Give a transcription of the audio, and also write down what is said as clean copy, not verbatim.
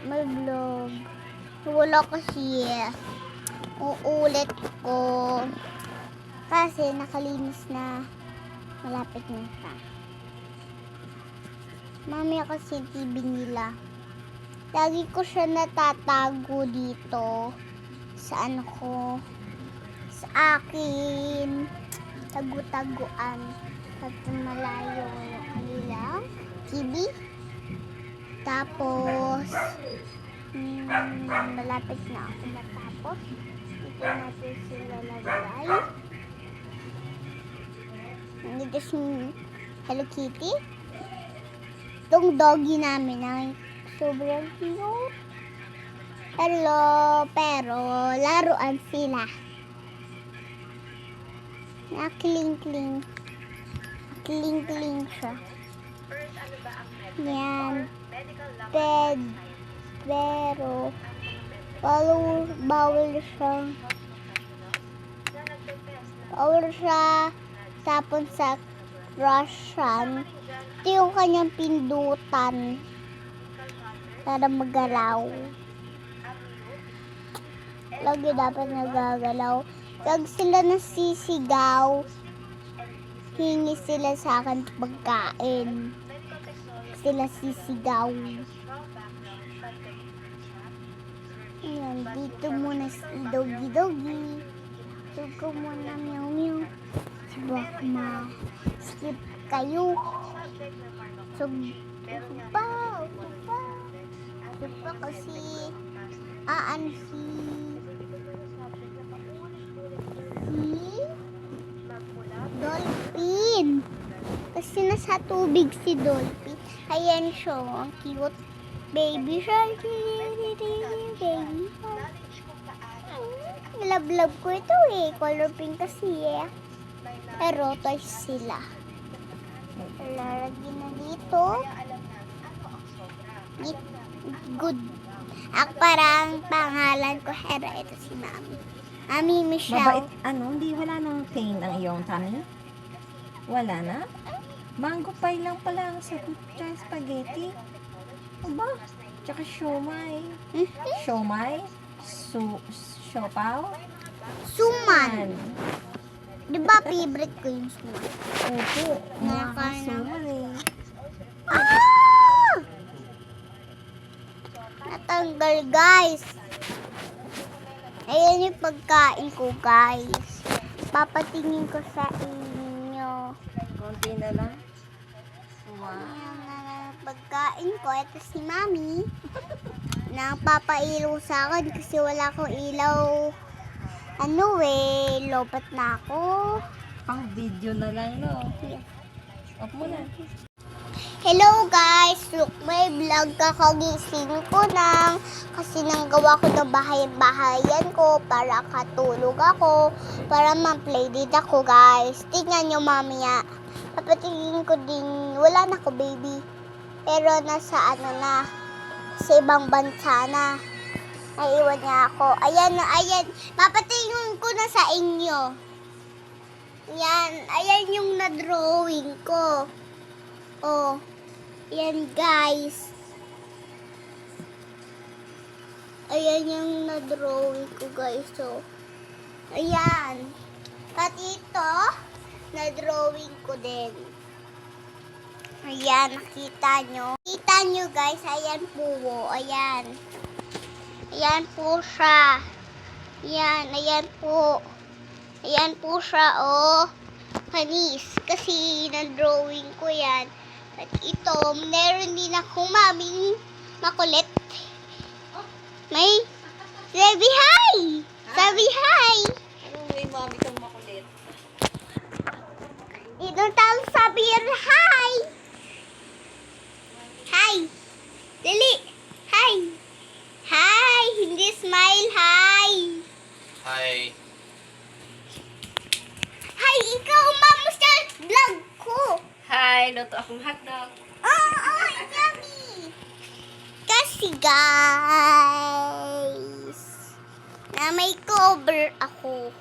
mag-vlog. Wala kasi uulit ko. Kasi nakalinis na. Malapit na siya. Mamaya kasi TV nila. Lagi ko siya natatago dito. Sa ano ko. Sa akin. Tagu-taguan. Pag malayo yung kanilang TV. Tapos, malapit na ako matapos. Dito natin sila lagay. Nandito si Hello Kitty. Itong doggy namin ay sobrang cute. Hello, pero laruan sila. Nakling-kling. Kling-kling siya. Yan. Pero bawal siya tapon sa Russian. Ito yung kanyang pindutan para magalaw. Lagi dapat nagagalaw. Pag sila nasisigaw, hingi sila sa akin pagkain. Sila sisigaw. Ayan, dito muna si Doggy. Huwag ko muna meow. Bak ma-skip kayo. So pa kasi si Dolphin. Kasi nasa tubig si Dolphin. Ayan siya, ang cute. Baby shark. Baby shark. Love ko ito eh. Color pink kasi eh. Pero toys sila. Lalagyan na dito. Good. Parang pangalan ko. Pero ito si Mami. Mami Michelle. Mabait, wala nang pain ang iyong tummy? Wala na? Mango pie lang pala ang sagot dyan, spaghetti. Aba, tsaka siomay. Siomay? Siopaw? Suman. Diba favorite ko yung suman? Opo, nakakasuman eh. Natanggal guys. Ayan yung pagkain ko guys. Papatingin ko sa inyo. Konti na lang. Wow. Ayan na pagkain ko. Ito si Mami. Napapailaw sa akin kasi wala akong ilaw. Lobat na ako. Pang video na lang, no? Off mo na. Hello guys! Look, may vlog kakagising ko lang. Kasi nanggawa ko ng bahayan ko para katulog ako. Para ma-playdate ako guys. Tingnan nyo mamaya. Papatingin ko din. Wala na ko baby. Pero nasa sa ibang bansa na. Naiwan niya ako. Ayan. Papatingin ko na sa inyo. Ayan yung na-drawing ko. Oh. Ayan guys. Ayan yung na-drawing ko guys. So, ayan. Pati ito, na-drawing ko din. Ayan, nakita nyo. Kita nyo guys, ayan po. Ayan. Ayan po siya. Ayan po. Ayan po siya, oh. Panis. Kasi na-drawing ko yan. At ito, meron din akong maming makulit. May sabi hi! Sabi hi! May mami kang makulit. Ito tao sabi hi! Hi! Dali! Hi! Hi! Hindi smile, hi! Hi. Hi! Ikaw, mamusta vlog ko! Hi, luto akong hotdog. Oh, yummy! Kasi guys, na may cover ako.